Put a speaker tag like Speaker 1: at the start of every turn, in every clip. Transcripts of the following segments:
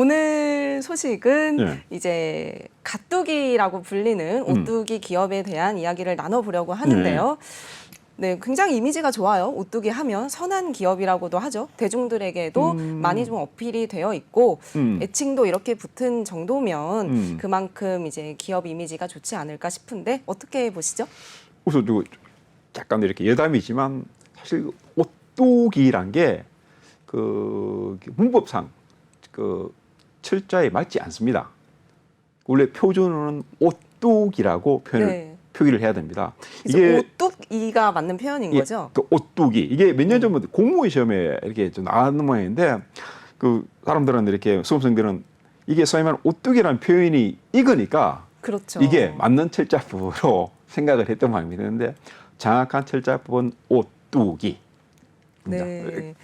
Speaker 1: 오늘 소식은
Speaker 2: 네.
Speaker 1: 이제 가뚜기라고 불리는 오뚜기 기업에 대한 이야기를 나눠보려고 하는데요. 네, 굉장히 이미지가 좋아요. 오뚜기 하면 선한 기업이라고도 하죠. 대중들에게도 많이 좀 어필이 되어 있고 애칭도 이렇게 붙은 정도면 그만큼 이제 기업 이미지가 좋지 않을까 싶은데 어떻게 보시죠?
Speaker 2: 우선 약간 이렇게 여담이지만 사실 오뚜기란 게 그 문법상 그 철자에 맞지 않습니다. 원래 표준어는 오뚜기라고 표기를 해야 됩니다.
Speaker 1: 이게 오뚜기가 맞는 표현인 거죠?
Speaker 2: 그 오뚜기 이게 몇 년 전부터 공무원 시험에 이렇게 좀 나왔는 모양인데 그 사람들은 이렇게 수험생들은 이게 소위 말하는 오뚜기라는 표현이 익으니까
Speaker 1: 그렇죠.
Speaker 2: 이게 맞는 철자법으로 생각을 했던 모양입니다. 그런데 정확한 철자법은 오뚜기.
Speaker 1: 네.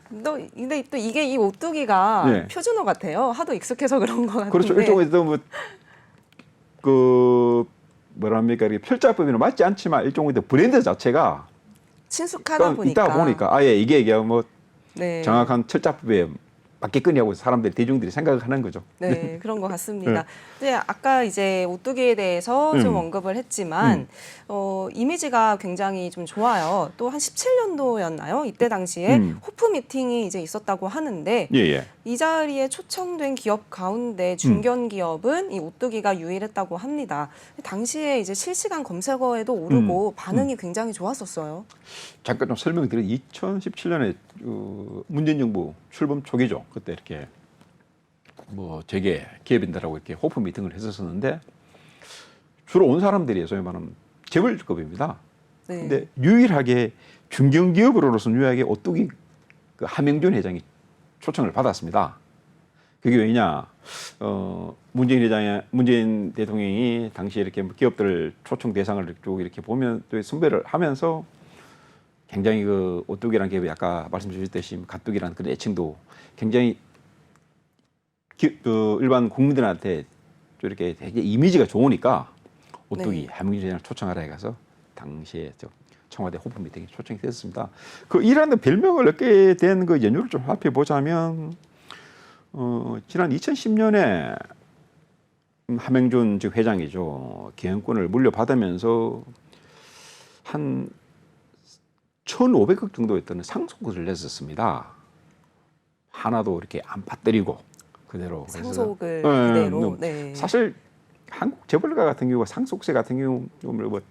Speaker 1: 근데 또 이게 이 오뚜기가 표준어 같아요. 하도 익숙해서 그런 것 같은데.
Speaker 2: 그렇죠. 일종의 그 뭐랍니까 이게 철자법에는 맞지 않지만 일종의 브랜드 자체가
Speaker 1: 친숙하다
Speaker 2: 있다 보니까 아예 이게 뭐
Speaker 1: 네.
Speaker 2: 정확한 철자법에 맞게끔이라고 사람들이 대중들이 생각을 하는 거죠.
Speaker 1: 네, 그런 것 같습니다. 근데 아까 이제 오뚜기에 대해서 좀 언급을 했지만 이미지가 굉장히 좀 좋아요. 또 한 17년도였나요? 이때 당시에 호프 미팅이 이제 있었다고 하는데 이 자리에 초청된 기업 가운데 중견 기업은 이 오뚜기가 유일했다고 합니다. 당시에 이제 실시간 검색어에도 오르고 반응이 굉장히 좋았었어요.
Speaker 2: 잠깐 좀 설명드리면 2017년에 문재인 정부 출범 초기죠. 그때 이렇게 뭐 재계 기업인들하고 이렇게 호프 미팅을 했었는데 주로 온 사람들이 소위 말하는 재벌급입니다. 근데 유일하게 중견기업으로서 유일하게 오뚜기 그 함영준 회장이 초청을 받았습니다. 그게 왜냐? 문재인 대통령이 당시에 이렇게 기업들 초청 대상을 쭉 이렇게 보면 또 선별을 하면서 굉장히 그 오뚜기라는 기업이 아까 말씀 주셨듯이 가뚜기라는 그런 애칭도 굉장히 일반 국민들한테 좀 이렇게 되게 이미지가 좋으니까 오뚜기 함영준 회장을 초청하라 해가서 당시에 청와대 호프 미팅에 초청이 됐습니다. 그 이라는 별명을 얻게 된 그 연유를 좀 살펴보자면 지난 2010년에 함영준 즉 회장이죠. 경영권을 물려받으면서 한 1,500억 정도였던 상속을 냈었습니다. 하나도 이렇게 안 빠뜨리고 그대로.
Speaker 1: 상속을 그대로.
Speaker 2: 사실 한국 재벌가 같은 경우가 상속세 같은 경우 뭐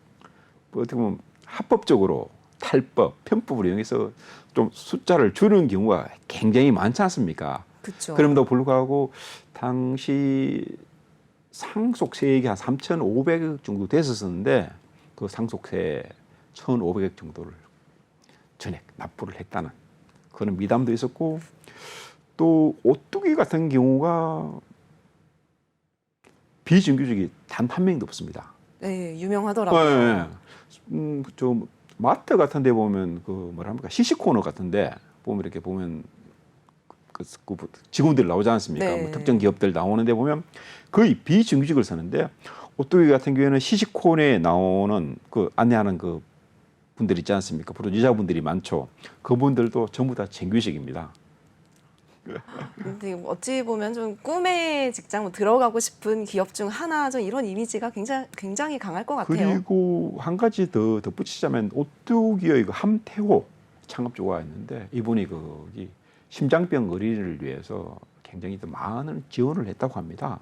Speaker 2: 어떻게 보면 합법적으로 탈법, 편법을 이용해서 좀 숫자를 줄이는 경우가 굉장히 많지 않습니까?
Speaker 1: 그렇죠.
Speaker 2: 그럼에도 불구하고 당시 상속세액이 한 3,500억 정도 됐었는데 그 상속세 1,500억 정도를 전액 납부를 했다는 그런 미담도 있었고 또 오뚜기 같은 경우가 비정규직이 단 한 명도 없습니다.
Speaker 1: 네, 유명하더라고요.
Speaker 2: 좀 마트 같은 데 보면 그 뭐랄까 시식 코너 같은데 보면 이렇게 보면 그 직원들 나오지 않습니까? 뭐 특정 기업들 나오는데 보면 거의 비정규직을 쓰는데 오뚜기 같은 경우에는 시식 코너에 나오는 그 안내하는 그 분들 있지 않습니까? 보통 여자분들이 많죠. 그분들도 전부 다 정규직입니다.
Speaker 1: 근데 어찌 보면 좀 꿈의 직장 들어가고 싶은 기업 중 하나 좀 이런 이미지가 굉장히 강할 것 같아요.
Speaker 2: 그리고 한 가지 더 덧붙이자면 오뚜기의 그 함태호 창업주가 있는데 이분이 거기 심장병 어린이를 위해서 굉장히 더 많은 지원을 했다고 합니다.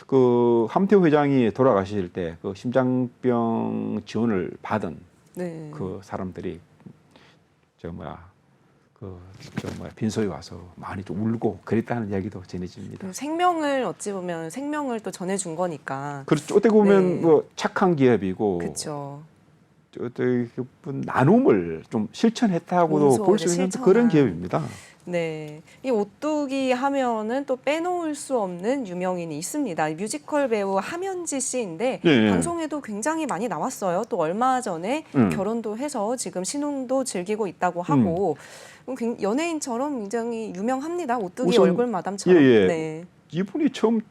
Speaker 2: 그 함태호 회장이 돌아가실 때 그 심장병 지원을 받은 그 사람들이 빈소에 와서 많이 좀 울고 그랬다는 이야기도 전해집니다.
Speaker 1: 생명을 어찌 보면 생명을 또 전해준 거니까.
Speaker 2: 그렇죠. 어떻게 보면 뭐 착한 기업이고.
Speaker 1: 그렇죠.
Speaker 2: 어떻게 나눔을 좀 실천했다고도 볼 수 있는 그런 기업입니다.
Speaker 1: 네, 이 오뚜기 하면은 또 빼놓을 수 없는 유명인이 있습니다. 뮤지컬 배우 하면지 씨인데 방송에도 굉장히 많이 나왔어요. 또 얼마 전에 결혼도 해서 지금 신혼도 즐기고 있다고 하고 연예인처럼 굉장히 유명합니다. 오뚜기 얼굴 마담처럼.
Speaker 2: 이분이 처음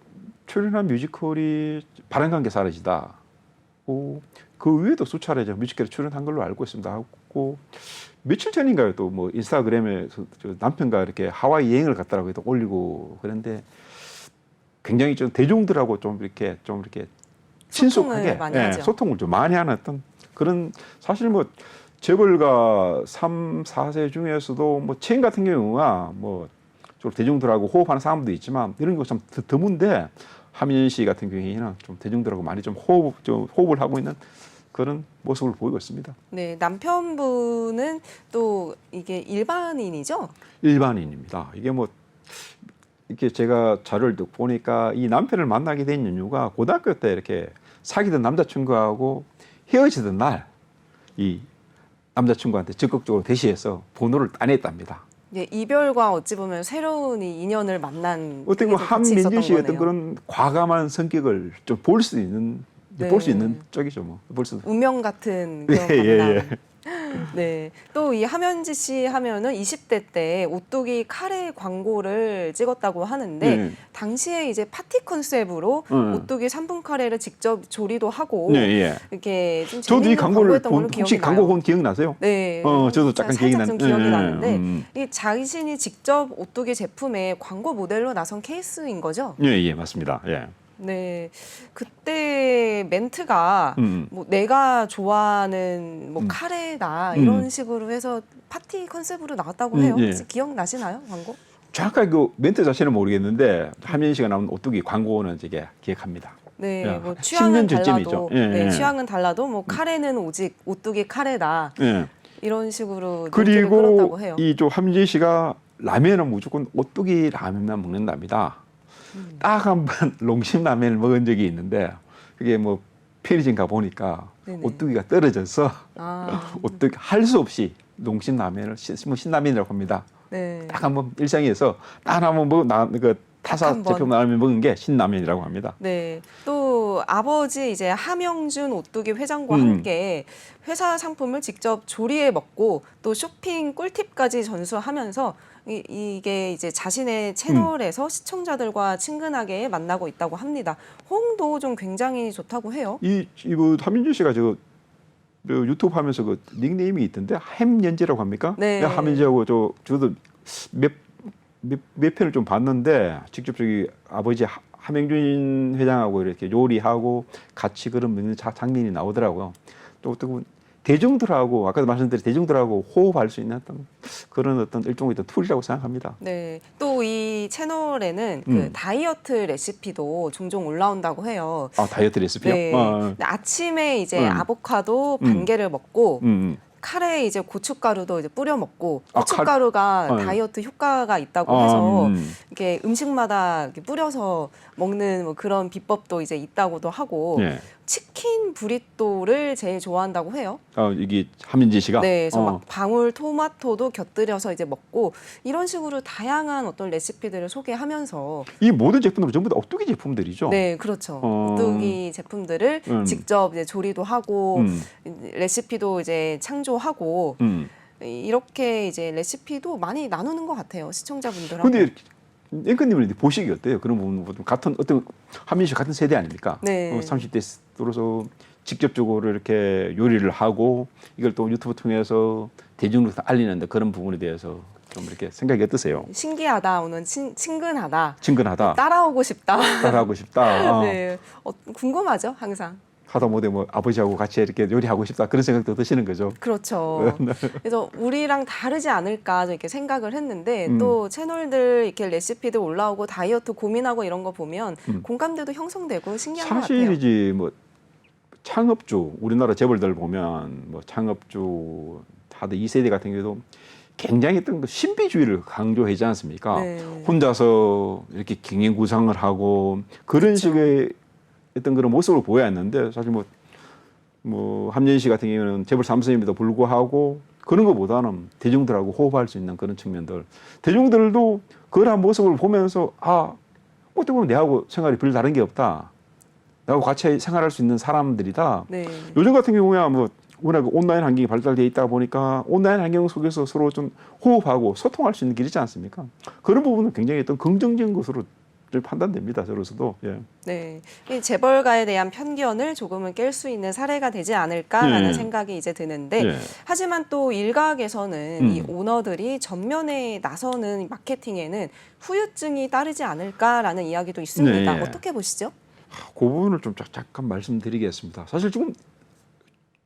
Speaker 2: 출연한 뮤지컬이 바람관계 사라지다. 그 외에도 수차례 뮤지컬에 출연한 걸로 알고 있습니다. 하고 며칠 전인가요? 또 뭐 인스타그램에 저 남편과 이렇게 하와이 여행을 갔다라고 해도 올리고 그런데 굉장히 좀 대중들하고 좀 이렇게 친숙하게
Speaker 1: 많이 하죠.
Speaker 2: 소통을 좀 많이 하는 어떤 그런 사실 뭐 재벌가 3, 4세 중에서도 뭐 체인 같은 경우가 뭐 좀 대중들하고 호흡하는 사람도 있지만 이런 거 참 드문데 하민연 씨 같은 경우에는 좀 대중들하고 많이 좀 호흡을 하고 있는 그런 모습을 보이고 있습니다.
Speaker 1: 네, 남편분은 또 이게 일반인이죠?
Speaker 2: 일반인입니다. 이게 뭐 이렇게 제가 자료를 듣고 보니까 이 남편을 만나게 된 이유가 고등학교 때 이렇게 사귀던 남자친구하고 헤어지던 날 이 남자친구한테 적극적으로 대시해서 번호를 따냈답니다.
Speaker 1: 예, 이별과 어찌 보면 새로운 이 인연을 만난
Speaker 2: 어떻게 보면
Speaker 1: 계기도 같이 있었던
Speaker 2: 한민지 씨의 어떤
Speaker 1: 거네요.
Speaker 2: 그런 과감한 성격을 좀 볼 수 있는
Speaker 1: 네.
Speaker 2: 볼 수 있는 쪽이죠, 뭐. 볼 수.
Speaker 1: 운명 같은 그런
Speaker 2: 예,
Speaker 1: 만남.
Speaker 2: 예.
Speaker 1: 네. 또 이 함현지 씨 하면은 20대 때 오뚜기 카레 광고를 찍었다고 하는데
Speaker 2: 네.
Speaker 1: 당시에 이제 파티 컨셉으로 오뚜기 3분 카레를 직접 조리도 하고
Speaker 2: 네, 예.
Speaker 1: 이렇게 좀
Speaker 2: 저도 이
Speaker 1: 재밌는
Speaker 2: 광고를
Speaker 1: 광고였던 걸로
Speaker 2: 본
Speaker 1: 기억이
Speaker 2: 혹시
Speaker 1: 나요.
Speaker 2: 광고 본 기억나세요?
Speaker 1: 네.
Speaker 2: 저도 잠깐 기억이
Speaker 1: 살짝 좀
Speaker 2: 난-
Speaker 1: 기억이
Speaker 2: 예,
Speaker 1: 나는데 이 자신이 직접 오뚜기 제품의 광고 모델로 나선 케이스인 거죠?
Speaker 2: 예, 예, 맞습니다. 예.
Speaker 1: 네, 그때 멘트가 뭐 내가 좋아하는 뭐 카레다 이런 식으로 해서 파티 컨셉으로 나왔다고 해요.
Speaker 2: 예.
Speaker 1: 혹시 기억나시나요, 광고?
Speaker 2: 정확하게 그 멘트 자체는 모르겠는데 하민 씨가 나온 오뚜기 광고는 제가 기억합니다.
Speaker 1: 네,
Speaker 2: 야,
Speaker 1: 뭐
Speaker 2: 10년
Speaker 1: 취향은
Speaker 2: 전쯤이죠.
Speaker 1: 달라도,
Speaker 2: 예,
Speaker 1: 네,
Speaker 2: 예.
Speaker 1: 취향은 달라도 뭐 카레는 오직 오뚜기 카레다
Speaker 2: 예.
Speaker 1: 이런 식으로 멘트를
Speaker 2: 그리고
Speaker 1: 끌었다고 해요.
Speaker 2: 이조 하민지 씨가 라면은 무조건 오뚜기 라면만 먹는답니다. 딱 한 번 농심 라면을 먹은 적이 있는데 그게 뭐 편의점 가 보니까
Speaker 1: 네네.
Speaker 2: 오뚜기가 떨어져서
Speaker 1: 아,
Speaker 2: 오뚜기 할 수 없이 농심 라면을 신라면이라고 합니다.
Speaker 1: 네.
Speaker 2: 딱 한번 일상에서 딱 한번 그 타사
Speaker 1: 한 번.
Speaker 2: 제품 라면 먹은 게 신라면이라고 합니다.
Speaker 1: 네. 또 아버지 이제 함영준 오뚜기 회장과
Speaker 2: 음.
Speaker 1: 함께 회사 상품을 직접 조리해 먹고 또 쇼핑 꿀팁까지 전수하면서 이게 이제 자신의 채널에서 시청자들과 친근하게 만나고 있다고 합니다. 호응도 좀 굉장히 좋다고 해요.
Speaker 2: 이거 하민준 씨가 저 유튜브 하면서 그 닉네임이 있던데 햄연재라고 합니까?
Speaker 1: 네.
Speaker 2: 하민지하고 저도 몇 편을 좀 봤는데 직접 저기 아버지 함영준 회장하고 이렇게 요리하고 같이 그런 먹는 장면이 나오더라고요. 또 어떻게 보면 대중들하고 아까도 말씀드린 대중들하고 호흡할 수 있는 어떤 그런 어떤 일종의 어떤 툴이라고 생각합니다.
Speaker 1: 네. 또 이 채널에는 그 다이어트 레시피도 종종 올라온다고 해요.
Speaker 2: 아 다이어트 레시피요?
Speaker 1: 네. 근데 아침에 이제 아보카도 반 개를 먹고 카레에 이제 고춧가루도 이제 뿌려 먹고
Speaker 2: 아,
Speaker 1: 고춧가루가
Speaker 2: 네.
Speaker 1: 다이어트 효과가 있다고 해서
Speaker 2: 음.
Speaker 1: 이렇게 음식마다 이렇게 뿌려서 먹는 뭐 그런 비법도 이제 있다고도 하고
Speaker 2: 예.
Speaker 1: 치킨 브리또를 제일 좋아한다고 해요.
Speaker 2: 이게 하민지 씨가
Speaker 1: 네, 그래서 막 방울 토마토도 곁들여서 이제 먹고 이런 식으로 다양한 어떤 레시피들을 소개하면서
Speaker 2: 이 모든 제품들은 전부 다 오뚜기 제품들이죠.
Speaker 1: 네, 그렇죠.
Speaker 2: 어.
Speaker 1: 오뚜기 제품들을 직접 이제 조리도 하고 레시피도 이제 창조하고 이렇게 이제 레시피도 많이 나누는 것 같아요, 시청자분들하고.
Speaker 2: 근데 앵커님은 보시기 어때요? 그런 부분 같은 어떤 하민 씨 같은 세대 아닙니까?
Speaker 1: 네.
Speaker 2: 30대 들어서 직접적으로 이렇게 요리를 하고 이걸 또 유튜브 통해서 대중으로서 알리는데 그런 부분에 대해서 좀 이렇게 생각이 어떠세요?
Speaker 1: 신기하다, 오늘 친근하다,
Speaker 2: 친근하다,
Speaker 1: 따라오고 싶다.
Speaker 2: 따라하고 싶다.
Speaker 1: 네, 궁금하죠, 항상.
Speaker 2: 하다못해 뭐 아버지하고 같이 이렇게 요리하고 싶다 그런 생각도 드시는 거죠.
Speaker 1: 그렇죠. 그래서 우리랑 다르지 않을까 이렇게 생각을 했는데 또 채널들 이렇게 레시피들 올라오고 다이어트 고민하고 이런 거 보면 공감대도 형성되고 신기한 것 같아요.
Speaker 2: 사실이지 뭐 창업주 우리나라 재벌들 보면 뭐 창업주 다들 2세대 같은 경우도 굉장히 어떤 그 신비주의를 강조하지 않습니까?
Speaker 1: 네.
Speaker 2: 혼자서 이렇게 경영 구상을 하고 그런 식의 어떤 그런 모습을 보였는데 사실 뭐 함연 씨 같은 경우는 재벌 3세임에도 불구하고 그런 것보다는 대중들하고 호흡할 수 있는 그런 측면들 대중들도 그러한 모습을 보면서 어떻게 보면 내하고 생활이 별 다른 게 없다. 나하고 같이 생활할 수 있는 사람들이다.
Speaker 1: 네.
Speaker 2: 요즘 같은 경우야 뭐 워낙 온라인 환경이 발달되어 있다 보니까 온라인 환경 속에서 서로 좀 호흡하고 소통할 수 있는 길이지 않습니까? 그런 부분은 굉장히 어떤 긍정적인 것으로 좀 판단됩니다. 저로서도. 예.
Speaker 1: 네, 이 재벌가에 대한 편견을 조금은 깰 수 있는 사례가 되지 않을까라는
Speaker 2: 예.
Speaker 1: 생각이 이제 드는데,
Speaker 2: 예.
Speaker 1: 하지만 또 일각에서는 이 오너들이 전면에 나서는 마케팅에는 후유증이 따르지 않을까라는 이야기도 있습니다.
Speaker 2: 네.
Speaker 1: 어떻게 보시죠?
Speaker 2: 그 부분을 좀 잠깐 말씀드리겠습니다. 사실 지금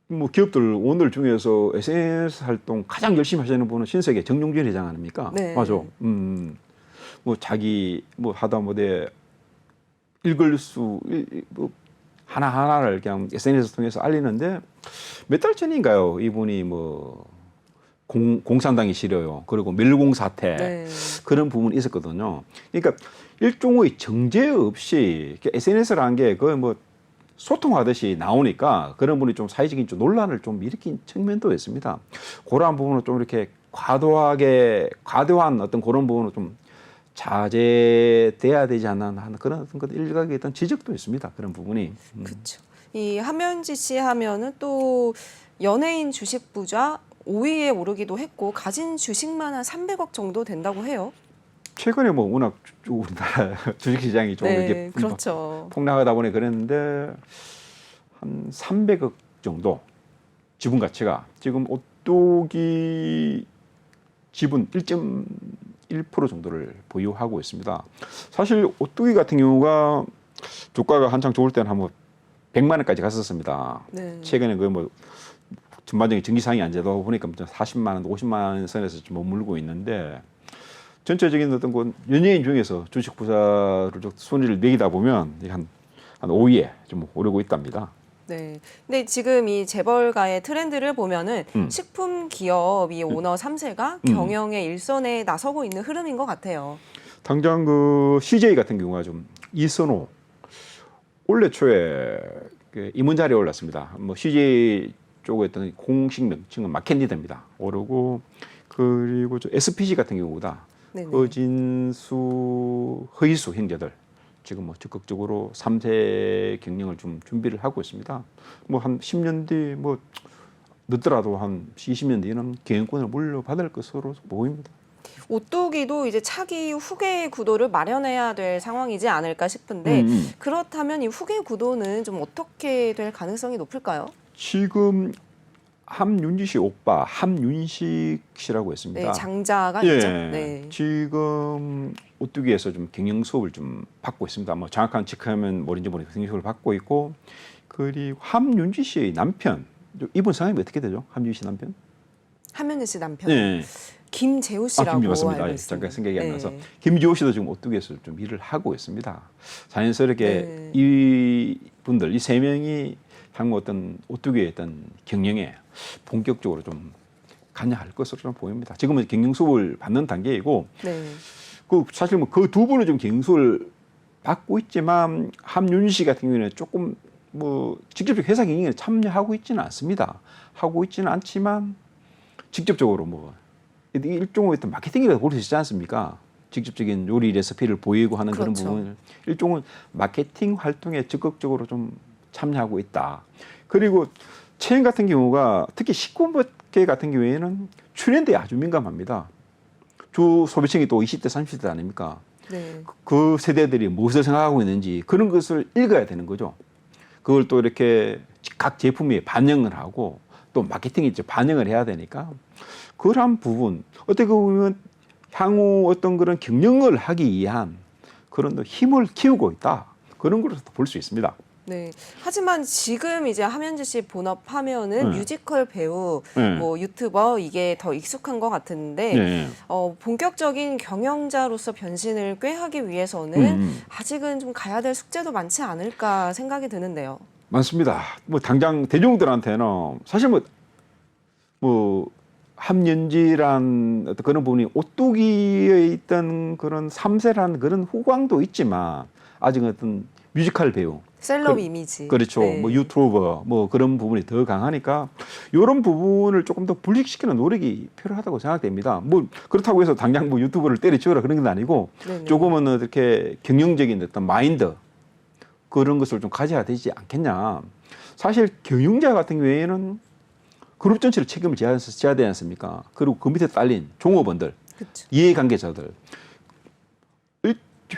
Speaker 2: 뭐 기업들 오늘 중에서 SNS 활동 가장 열심히 하시는 분은 신세계 정용진 회장 아닙니까?
Speaker 1: 네.
Speaker 2: 맞아. 뭐 자기 뭐 하다못해 읽을 수 뭐 하나하나를 그냥 SNS 통해서 알리는데 몇 달 전인가요? 이분이 뭐 공산당이 싫어요. 그리고 멸공 사태
Speaker 1: 네.
Speaker 2: 그런 부분이 있었거든요. 그러니까 일종의 정제 없이 SNS라는 게 거의 뭐 소통하듯이 나오니까 그런 분이 좀 사회적인 좀 논란을 좀 일으킨 측면도 있습니다. 그러한 부분은 좀 이렇게 과도한 어떤 그런 부분은 좀 자제돼야 되지 않나 하는 그런 어떤 일각의 어떤 지적도 있습니다. 그런 부분이.
Speaker 1: 그렇죠. 이 함현지 씨 하면은 또 연예인 주식 부자 5위에 오르기도 했고 가진 주식만 한 300억 정도 된다고 해요.
Speaker 2: 최근에 뭐 워낙 우리나라 주식시장이 좀
Speaker 1: 네,
Speaker 2: 이렇게
Speaker 1: 그렇죠.
Speaker 2: 폭락하다 보니 그랬는데 한 300억 정도 지분 가치가 지금 오뚜기 지분 1.1% 정도를 보유하고 있습니다. 사실 오뚜기 같은 경우가 주가가 한창 좋을 때는 한번 100만 원까지 갔었습니다.
Speaker 1: 네.
Speaker 2: 최근에 그 뭐 전반적인 경기상이 안 되다 보니까 40만 원, 50만 원 선에서 좀 머물고 있는데 전체적인 어떤 그 연예인 중에서 주식 부자를 순위를 매기다 보면 한 5위에 좀 오르고 있답니다.
Speaker 1: 네. 근데 지금 이 재벌가의 트렌드를 보면은 식품 기업 이 오너 3세가 경영의 일선에 나서고 있는 흐름인 것 같아요.
Speaker 2: 당장 그 CJ 같은 경우가 좀 이선호 올해 초에 그 임원 자리에 올랐습니다. 뭐 CJ 쪽에 있던 공식 명칭은 마켄니드입니다. 오르고 그리고 저 SPG 같은 경우다.
Speaker 1: 네네.
Speaker 2: 허진수, 허이수 형제들 지금 뭐 적극적으로 3세 경영을 좀 준비를 하고 있습니다. 뭐 한 10년 뒤 뭐 늦더라도 한 20년 뒤에는 경영권을 물려받을 것으로 보입니다.
Speaker 1: 오뚜기도 이제 차기 후계 구도를 마련해야 될 상황이지 않을까 싶은데 그렇다면 이 후계 구도는 좀 어떻게 될 가능성이 높을까요?
Speaker 2: 지금 함윤지 씨 오빠 함윤식 씨라고 했습니다.
Speaker 1: 네, 장자가
Speaker 2: 예,
Speaker 1: 있죠. 네.
Speaker 2: 지금 오뚜기에서 좀 경영 수업을 좀 받고 있습니다. 뭐 정확한 직하면 뭐인지 모르겠는데 경영 수업을 받고 있고 그리고 함윤지 씨의 남편 이분 성함이 어떻게 되죠? 함윤지 씨 남편?
Speaker 1: 함현지 씨 남편
Speaker 2: 네.
Speaker 1: 김재우 씨라고
Speaker 2: 김지호 맞습니다.
Speaker 1: 알고
Speaker 2: 예,
Speaker 1: 있습니다.
Speaker 2: 잠깐 생각이 안
Speaker 1: 네.
Speaker 2: 나서 김지호 씨도 지금 오뚜기에서 좀 일을 하고 있습니다. 자연스럽게
Speaker 1: 네.
Speaker 2: 이 분들 이 세 명이 향후 어떤 오뚜기의 어떤 경영에 본격적으로 좀 관여할 것으로 좀 보입니다. 지금은 경영 수업을 받는 단계이고
Speaker 1: 네.
Speaker 2: 그 사실 뭐 그 두 분은 좀 경영 수업을 받고 있지만 함윤 씨 같은 경우에는 조금 뭐 직접적 회사 경영에 참여하고 있지는 않습니다. 하고 있지는 않지만 직접적으로 뭐 일종의 어떤 마케팅이라고 볼 수 있지 않습니까? 직접적인 요리 레시피를 보이고 하는 그런
Speaker 1: 그렇죠.
Speaker 2: 부분을 일종의 마케팅 활동에 적극적으로 좀 참여하고 있다. 그리고 체인 같은 경우가 특히 식품업계 같은 경우에는 트렌드에 아주 민감합니다. 주 소비층이 또 20대, 30대 아닙니까?
Speaker 1: 네.
Speaker 2: 그 세대들이 무엇을 생각하고 있는지 그런 것을 읽어야 되는 거죠. 그걸 또 이렇게 각 제품에 반영을 하고 또 마케팅에 이제 반영을 해야 되니까 그런 부분 어떻게 보면 향후 어떤 그런 경영을 하기 위한 그런 힘을 키우고 있다. 그런 걸로 볼 수 있습니다.
Speaker 1: 네. 하지만 지금 이제 함현지 씨 본업하면은
Speaker 2: 네.
Speaker 1: 뮤지컬 배우,
Speaker 2: 네.
Speaker 1: 뭐 유튜버 이게 더 익숙한 것 같은데
Speaker 2: 네.
Speaker 1: 본격적인 경영자로서 변신을 꾀하기 위해서는 아직은 좀 가야 될 숙제도 많지 않을까 생각이 드는데요.
Speaker 2: 맞습니다. 뭐 당장 대중들한테는 사실 뭐 함연지란 어떤 그런 부분이 오뚜기에 있던 그런 3세라는 그런 후광도 있지만 아직 어떤 뮤지컬 배우
Speaker 1: 셀럽 이미지.
Speaker 2: 그렇죠.
Speaker 1: 네.
Speaker 2: 뭐 유튜버 뭐 그런 부분이 더 강하니까 이런 부분을 조금 더 분리시키는 노력이 필요하다고 생각됩니다. 뭐 그렇다고 해서 당장 뭐 유튜버를 때려치우라 그런 건 아니고
Speaker 1: 네네.
Speaker 2: 조금은 이렇게 경영적인 어떤 마인드 그런 것을 좀 가져야 되지 않겠냐. 사실 경영자 같은 경우에는 그룹 전체를 책임을 져야 되지 않습니까? 그리고 그 밑에 딸린 종업원들,
Speaker 1: 그쵸.
Speaker 2: 이해관계자들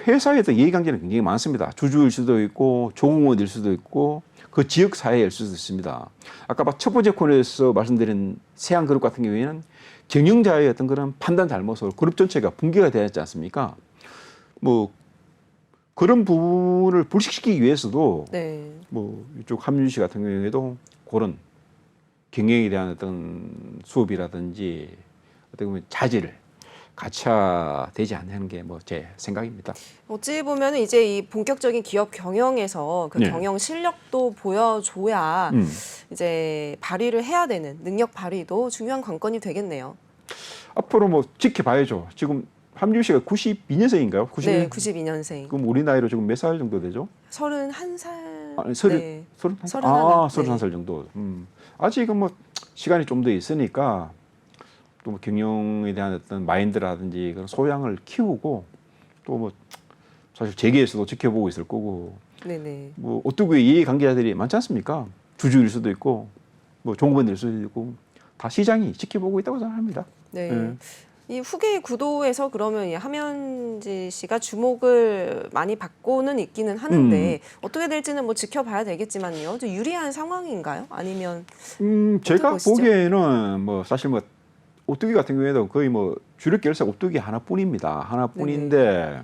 Speaker 2: 회사에 도 이해관계는 굉장히 많습니다. 주주일 수도 있고 종업원일 수도 있고 그 지역 사회일 수도 있습니다. 아까 첫 번째 코너에서 말씀드린 세안그룹 같은 경우에는 경영자의 어떤 그런 판단 잘못으로 그룹 전체가 붕괴가 되었지 않습니까? 뭐 그런 부분을 불식시키기 위해서도
Speaker 1: 네.
Speaker 2: 뭐 이쪽 함윤 씨 같은 경우에도 그런 경영에 대한 어떤 수업이라든지 어떻게 보면 자질을 갖춰야 되지 않는 게 뭐 제 생각입니다.
Speaker 1: 어찌 보면 이제 이 본격적인 기업 경영에서 그
Speaker 2: 네.
Speaker 1: 경영 실력도 보여줘야 이제 발휘를 해야 되는 능력 발휘도 중요한 관건이 되겠네요.
Speaker 2: 앞으로 뭐 지켜봐야죠. 지금 함윤 씨가 92년생인가요? 92년?
Speaker 1: 네, 92년생.
Speaker 2: 그럼 우리 나이로 지금 몇 살 정도 되죠?
Speaker 1: 31살.
Speaker 2: 아니,
Speaker 1: 네.
Speaker 2: 31살?
Speaker 1: 31.
Speaker 2: 아,
Speaker 1: 네.
Speaker 2: 31살 정도. 아직은 뭐 시간이 좀 더 있으니까 또 뭐 경영에 대한 어떤 마인드라든지 그런 소양을 키우고 또 뭐 사실 재계에서도 지켜보고 있을 거고
Speaker 1: 네네.
Speaker 2: 뭐 오뚜기의 이해관계자들이 많지 않습니까? 주주일 수도 있고 뭐 종업원일 수도 있고 다 시장이 지켜보고 있다고 생각합니다.
Speaker 1: 네.
Speaker 2: 네.
Speaker 1: 이 후계 구도에서 그러면 이 함현지 씨가 주목을 많이 받고는 있기는 하는데 어떻게 될지는 뭐 지켜봐야 되겠지만요. 좀 유리한 상황인가요? 아니면
Speaker 2: 제가
Speaker 1: 보시죠?
Speaker 2: 보기에는 뭐 사실 뭐 오뚜기 같은 경우에도 거의 뭐 주력 계열사 오뚜기 하나뿐입니다. 하나뿐인데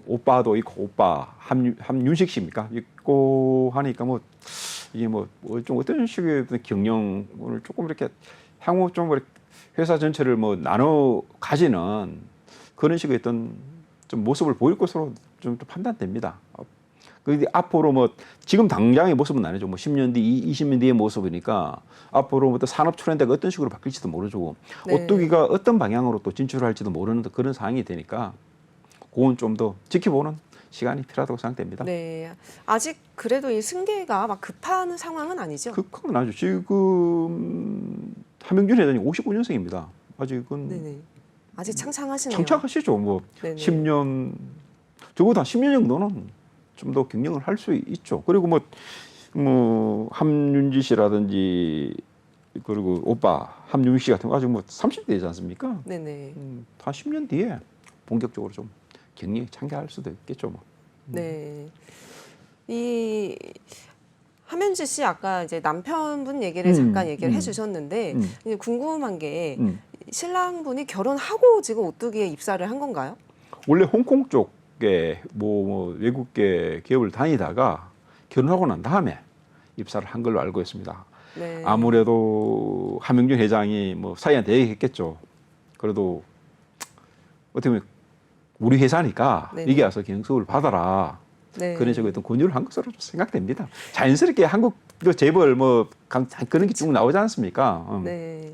Speaker 2: 오빠도 있고 오빠 함윤식 씨입니까? 있고 하니까 뭐 이게 뭐 좀 어떤 식의 어떤 경영을 조금 이렇게 향후 좀 이렇게 회사 전체를 뭐 나눠 가지는 그런 식의 어떤 좀 모습을 보일 것으로 좀 판단됩니다. 그 앞으로 뭐 지금 당장의 모습은 아니죠. 뭐 10년 뒤, 20년 뒤의 모습이니까 앞으로 뭐 또 산업 트렌드가 어떤 식으로 바뀔지도 모르죠.
Speaker 1: 네.
Speaker 2: 오뚜기가 어떤 방향으로 또 진출할지도 모르는 그런 상황이 되니까 그건 좀 더 지켜보는 시간이 필요하다고 생각됩니다.
Speaker 1: 네. 아직 그래도 이 승계가 막 급한 상황은 아니죠.
Speaker 2: 그건 아니죠. 지금 함영준 회장이 59년생입니다. 아직은
Speaker 1: 네네. 아직 창창하시네요.
Speaker 2: 창창하시죠. 뭐
Speaker 1: 네네.
Speaker 2: 10년 적어도 한 10년 정도는 좀 더 경영을 할 수 있죠. 그리고 뭐 함윤지 씨라든지 그리고 오빠 함윤 씨 같은 거 아직 뭐 30대이지 않습니까?
Speaker 1: 네네.
Speaker 2: 한 10년 뒤에 본격적으로 좀 경영에 참가할 수도 있겠죠. 뭐.
Speaker 1: 네. 이 함현지 씨 아까 이제 남편분 얘기를 잠깐 얘기를 해주셨는데 이제 궁금한 게 신랑분이 결혼하고 지금 오뚜기에 입사를 한 건가요?
Speaker 2: 원래 홍콩 쪽에 뭐 외국계 기업을 다니다가 결혼하고 난 다음에 입사를 한 걸로 알고 있습니다.
Speaker 1: 네.
Speaker 2: 아무래도 함영준 회장이 뭐 사이한테 얘기했겠죠. 그래도 어떻게 보면 우리 회사니까
Speaker 1: 네네.
Speaker 2: 이게 와서 경영 수업을 받아라.
Speaker 1: 네.
Speaker 2: 그런 식으로 어떤 권유를 한 것으로 생각됩니다. 자연스럽게 한국도 재벌 뭐 그런 게 쭉 나오지 않습니까?
Speaker 1: 네.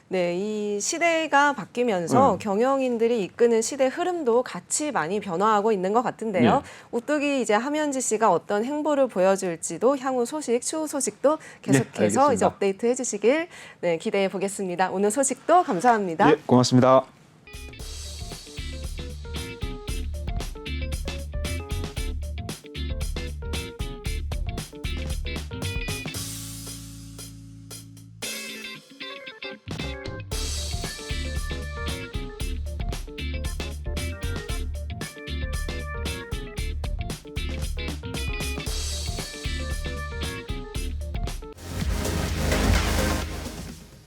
Speaker 1: 네, 이 시대가 바뀌면서 경영인들이 이끄는 시대 흐름도 같이 많이 변화하고 있는 것 같은데요.
Speaker 2: 네.
Speaker 1: 오뚜기 이제 함현지 씨가 어떤 행보를 보여줄지도 향후 소식, 추후 소식도 계속해서
Speaker 2: 알겠습니다.
Speaker 1: 이제 업데이트 해주시길 네, 기대해 보겠습니다. 오늘 소식도 감사합니다.
Speaker 2: 예, 고맙습니다.